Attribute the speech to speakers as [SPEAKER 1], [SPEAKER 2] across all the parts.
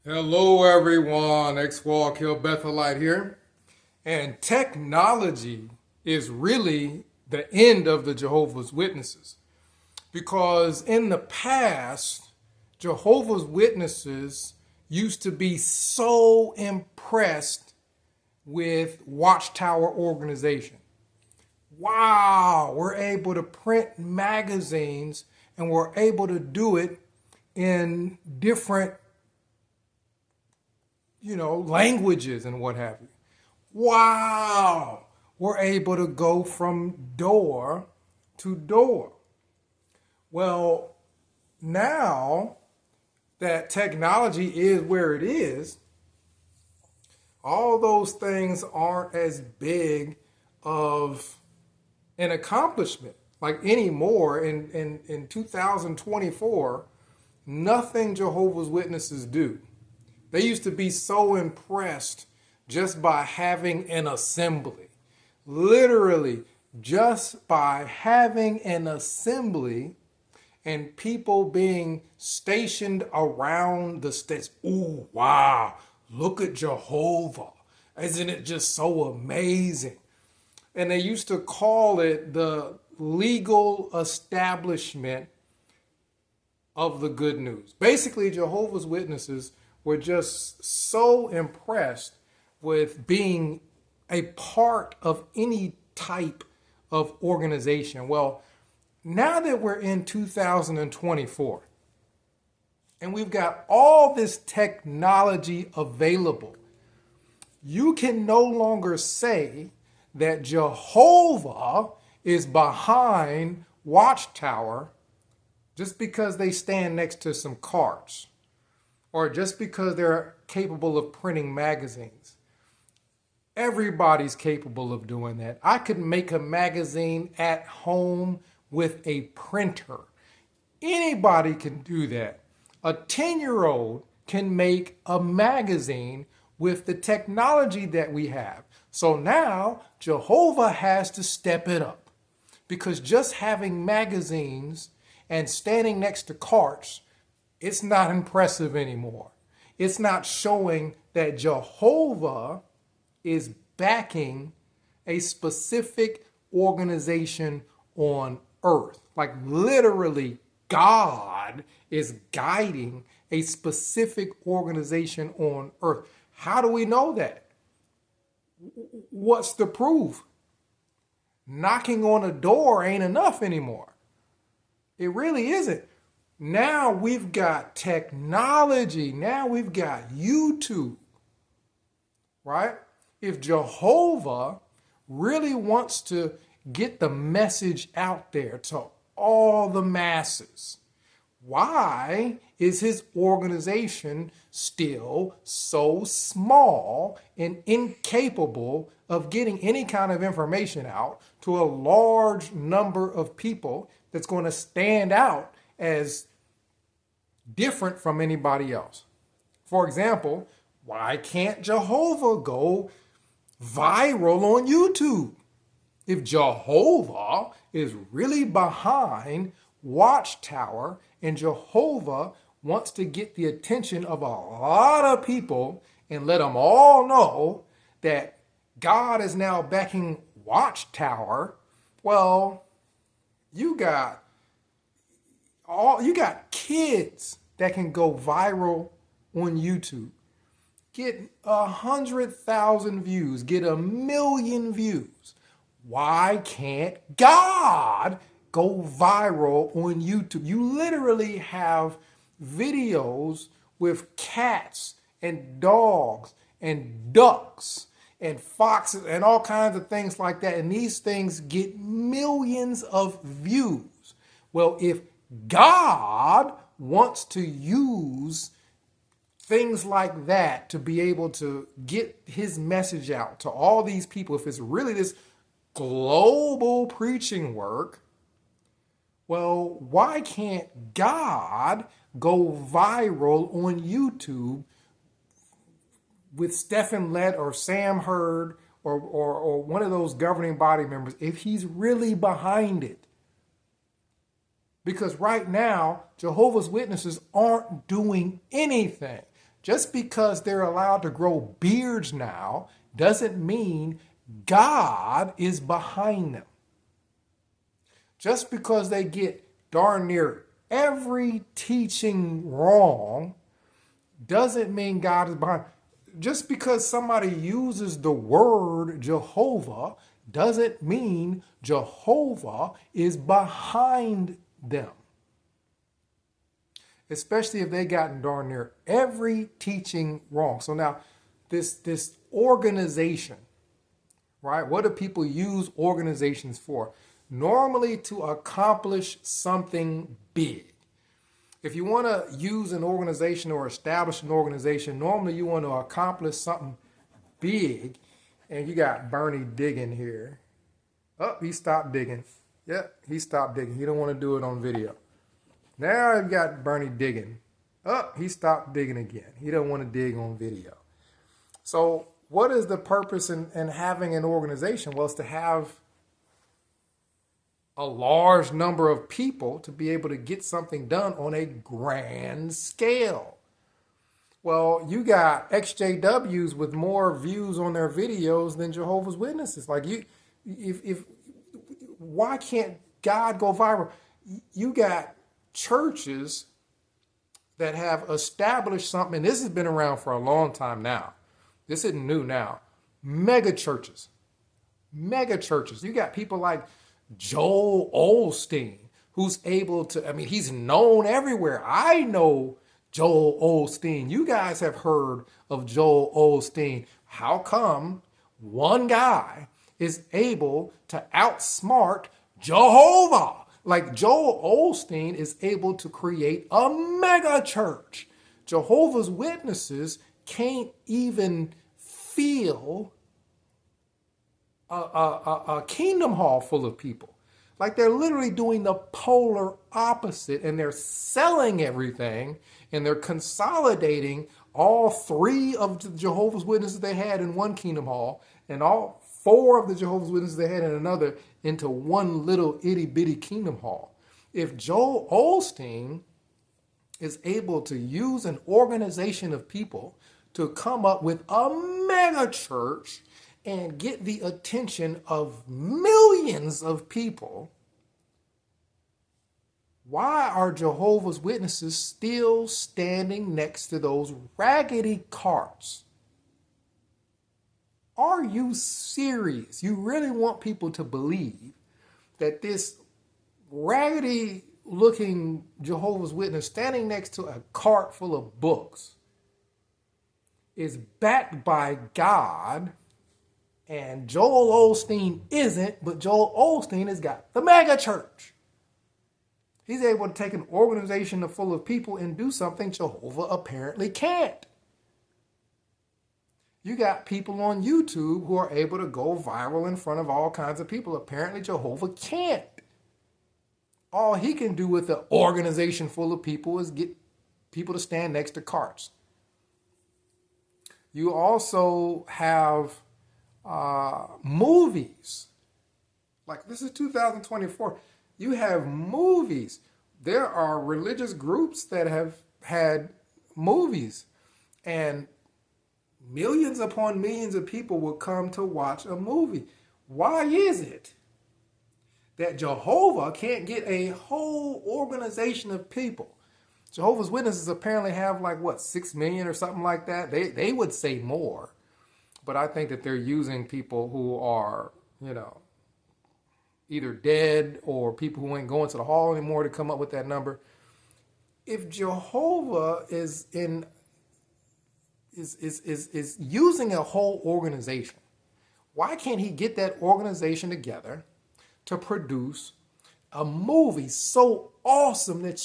[SPEAKER 1] Hello, everyone. X-Walk Hill Bethelite here. And technology is really the end of the Jehovah's Witnesses. Because in the past, Jehovah's Witnesses used to be so impressed with Watchtower organization. Wow, we're able to print magazines and we're able to do it in different languages and what have you. Wow, we're able to go from door to door. Well, now that technology is where it is, all those things aren't as big of an accomplishment like anymore. In 2024, nothing Jehovah's Witnesses do. They used to be so impressed just by having an assembly. Literally, just by having an assembly and people being stationed around the states. Ooh, wow, look at Jehovah. Isn't it just so amazing? And they used to call it the legal establishment of the good news. Basically, Jehovah's Witnesses were just so impressed with being a part of any type of organization. Well, now that we're in 2024 and we've got all this technology available, you can no longer say that Jehovah is behind Watchtower just because they stand next to some carts, or just because they're capable of printing magazines. Everybody's capable of doing that. I could make a magazine at home with a printer. Anybody can do that. A 10-year-old can make a magazine with the technology that we have. So now Jehovah has to step it up, because just having magazines and standing next to carts, it's not impressive anymore. It's not showing that Jehovah is backing a specific organization on earth. Like literally, God is guiding a specific organization on earth. How do we know that? What's the proof? Knocking on a door ain't enough anymore. It really isn't. Now we've got technology. Now we've got YouTube, right? If Jehovah really wants to get the message out there to all the masses, why is his organization still so small and incapable of getting any kind of information out to a large number of people that's going to stand out as different from anybody else? For example, why can't Jehovah go viral on YouTube? If Jehovah is really behind Watchtower and Jehovah wants to get the attention of a lot of people and let them all know that God is now backing Watchtower, well, you got kids that can go viral on YouTube, get 100,000 views, get 1,000,000 views. Why can't God go viral on YouTube? You literally have videos with cats and dogs and ducks and foxes and all kinds of things like that. And these things get millions of views. Well, if God wants to use things like that to be able to get his message out to all these people, if it's really this global preaching work, well, why can't God go viral on YouTube with Stephen Lett or Sam Hurd or one of those governing body members if he's really behind it? Because right now, Jehovah's Witnesses aren't doing anything. Just because they're allowed to grow beards now doesn't mean God is behind them. Just because they get darn near every teaching wrong doesn't mean God is behind. Just because somebody uses the word Jehovah doesn't mean Jehovah is behind them. Especially if they gotten darn near every teaching wrong. So now this organization, right? What do people use organizations for? Normally to accomplish something big. If you want to use an organization or establish an organization, normally you want to accomplish something big. And you got Bernie digging here. Oh, he stopped digging. Yep, he stopped digging. He don't want to do it on video. Now I've got Bernie digging. Oh, he stopped digging again. He don't want to dig on video. So what is the purpose in having an organization? Well, it's to have a large number of people to be able to get something done on a grand scale. Well, you got XJWs with more views on their videos than Jehovah's Witnesses. Like why can't God go viral? You got churches that have established something, and this has been around for a long time now. This isn't new now. Mega churches. You got people like Joel Osteen, who's able to, he's known everywhere. I know Joel Osteen. You guys have heard of Joel Osteen. How come one guy is able to outsmart Jehovah? Like Joel Osteen is able to create a mega church. Jehovah's Witnesses can't even fill a kingdom hall full of people. Like they're literally doing the polar opposite, and they're selling everything, and they're consolidating all 3 of the Jehovah's Witnesses they had in one kingdom hall and all 4 of the Jehovah's Witnesses they had in another into one little itty bitty kingdom hall. If Joel Osteen is able to use an organization of people to come up with a mega church and get the attention of millions of people, why are Jehovah's Witnesses still standing next to those raggedy carts? Are you serious? You really want people to believe that this raggedy looking Jehovah's Witness standing next to a cart full of books is backed by God, and Joel Osteen isn't, but Joel Osteen has got the mega church. He's able to take an organization full of people and do something Jehovah apparently can't. You got people on YouTube who are able to go viral in front of all kinds of people. Apparently Jehovah can't. All he can do with an organization full of people is get people to stand next to carts. You also have movies. Like, this is 2024. You have movies. There are religious groups that have had movies, and millions upon millions of people will come to watch a movie. Why is it that Jehovah can't get a whole organization of people? Jehovah's Witnesses apparently have 6 million or something like that. They would say more, but I think that they're using people who are, either dead or people who ain't going to the hall anymore to come up with that number. If Jehovah is using a whole organization, why can't he get that organization together to produce a movie so awesome that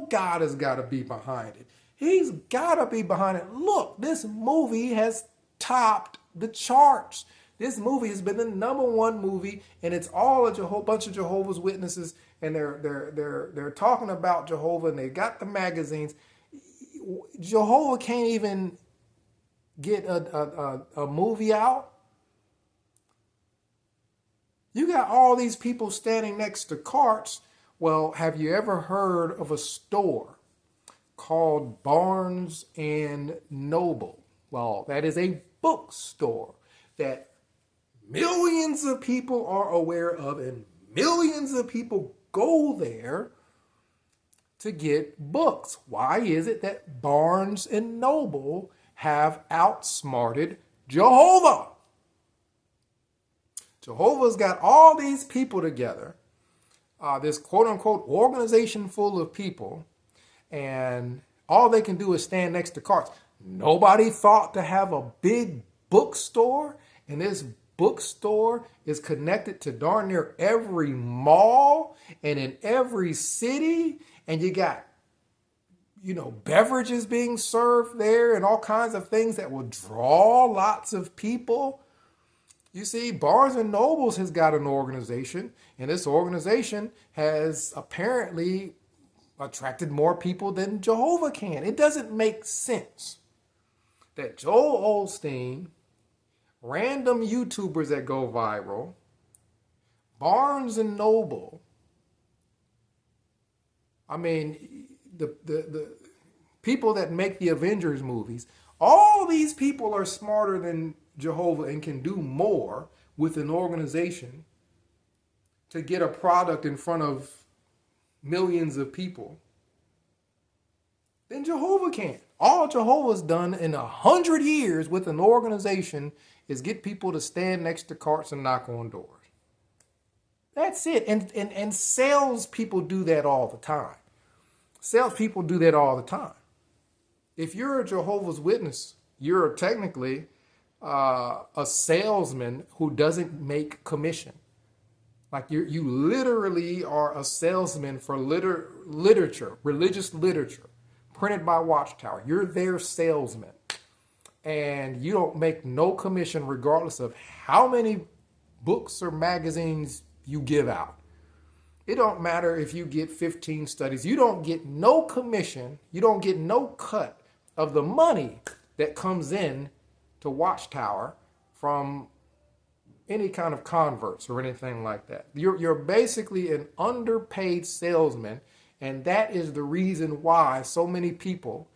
[SPEAKER 1] God has got to be behind it? He's got to be behind it. Look, this movie has topped the charts. This movie has been the #1 movie, and it's all a whole bunch of Jehovah's Witnesses, and they're talking about Jehovah, and they got the magazines. Jehovah can't even get a movie out. You got all these people standing next to carts. Well, have you ever heard of a store called Barnes and Noble. Well, that is a bookstore that millions of people are aware of, and millions of people go there to get books. Why is it that Barnes and Noble have outsmarted Jehovah? Jehovah's got all these people together, this quote-unquote organization full of people, and all they can do is stand next to carts. Nobody thought to have a big bookstore, and this bookstore is connected to darn near every mall and in every city, and you got, beverages being served there and all kinds of things that will draw lots of people. You see, Barnes and Nobles has got an organization, and this organization has apparently attracted more people than Jehovah can. It doesn't make sense that Joel Osteen, random YouTubers that go viral, Barnes and Noble, the people that make the Avengers movies, all these people are smarter than Jehovah and can do more with an organization to get a product in front of millions of people than Jehovah can. All Jehovah's done in 100 years with an organization is get people to stand next to carts and knock on doors. That's it. And salespeople do that all the time. Salespeople do that all the time. If you're a Jehovah's Witness, you're technically a salesman who doesn't make commission. Like you literally are a salesman for literature, religious literature, printed by Watchtower. You're their salesman. And you don't make no commission regardless of how many books or magazines you give out. It don't matter if you get 15 studies. You don't get no commission. You don't get no cut of the money that comes in to Watchtower from any kind of converts or anything like that. You're basically an underpaid salesman, and that is the reason why so many people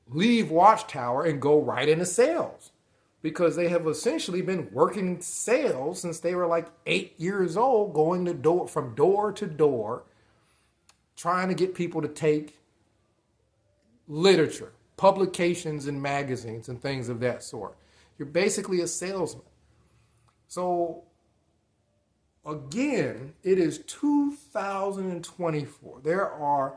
[SPEAKER 1] leave Watchtower and go right into sales, because they have essentially been working sales since they were like 8 years old, going from door to door, trying to get people to take literature, publications and magazines and things of that sort. You're basically a salesman. So again, it is 2024. There are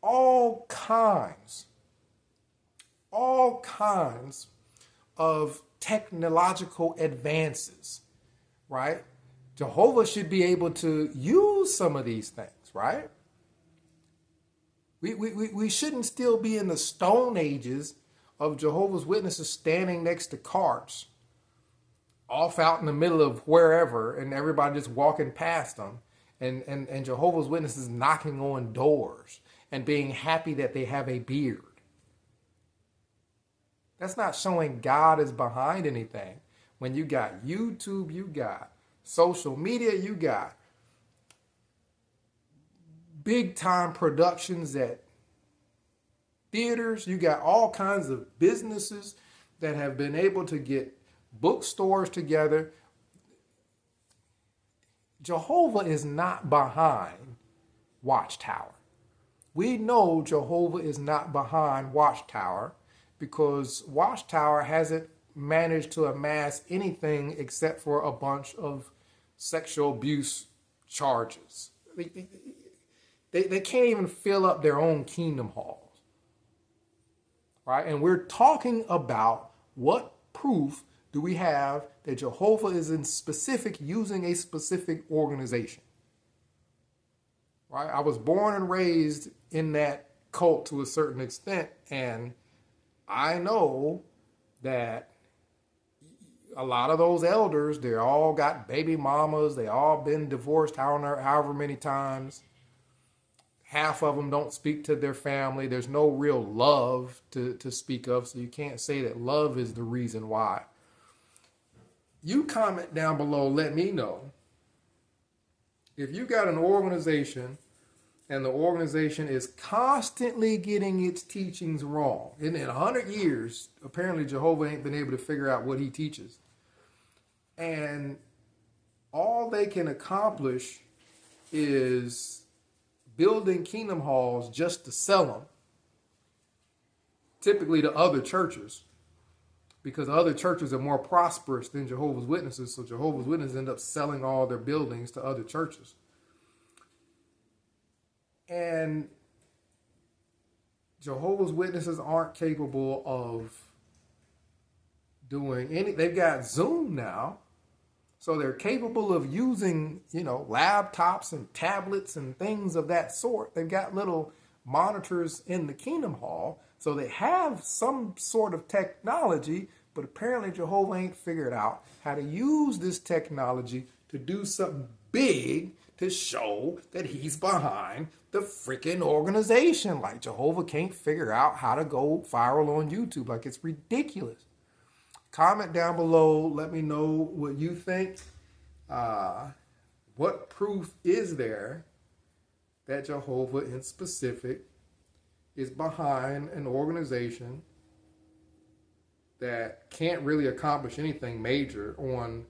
[SPEAKER 1] all kinds of technological advances, right? Jehovah should be able to use some of these things, right? We shouldn't still be in the Stone Ages of Jehovah's Witnesses standing next to carts off out in the middle of wherever and everybody just walking past them, and Jehovah's Witnesses knocking on doors and being happy that they have a beard. That's not showing God is behind anything. When you got YouTube, you got social media, you got big time productions at theaters, you got all kinds of businesses that have been able to get bookstores together. Jehovah is not behind Watchtower. We know Jehovah is not behind Watchtower because Watchtower hasn't managed to amass anything except for a bunch of sexual abuse charges. They can't even fill up their own kingdom halls, right? And we're talking about what proof do we have that Jehovah is in specific using a specific organization, right? I was born and raised in that cult to a certain extent, and I know that a lot of those elders, they all got baby mamas, they all been divorced however many times. Half of them don't speak to their family. There's no real love to speak of, so you can't say that love is the reason why. You comment down below, let me know if you got an organization and the organization is constantly getting its teachings wrong. In 100 years, apparently Jehovah ain't been able to figure out what he teaches. And all they can accomplish is building kingdom halls just to sell them, typically to other churches, because other churches are more prosperous than Jehovah's Witnesses, so Jehovah's Witnesses end up selling all their buildings to other churches. And Jehovah's Witnesses aren't capable of doing any. They've got Zoom now, so they're capable of using, laptops and tablets and things of that sort. They've got little monitors in the Kingdom Hall, so they have some sort of technology, but apparently Jehovah ain't figured out how to use this technology to do something big to show that he's behind the freaking organization. Like Jehovah can't figure out how to go viral on YouTube. Like, it's ridiculous. Comment down below. Let me know what you think. What proof is there that Jehovah in specific is behind an organization that can't really accomplish anything major on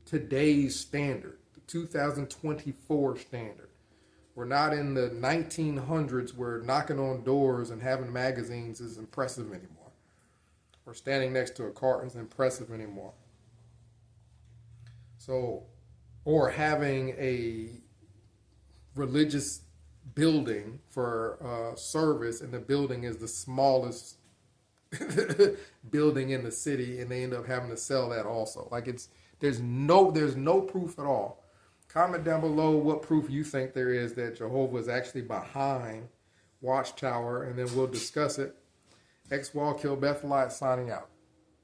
[SPEAKER 1] today's standard, the 2024 standard? We're not in the 1900s where knocking on doors and having magazines is impressive anymore. Or standing next to a car is impressive anymore. So, or having a religious building for service, and the building is the smallest building in the city, and they end up having to sell that also. Like, there's no proof at all. Comment down below what proof you think there is that Jehovah is actually behind Watchtower, and then we'll discuss it. X-Wall Kill Bethelite signing out.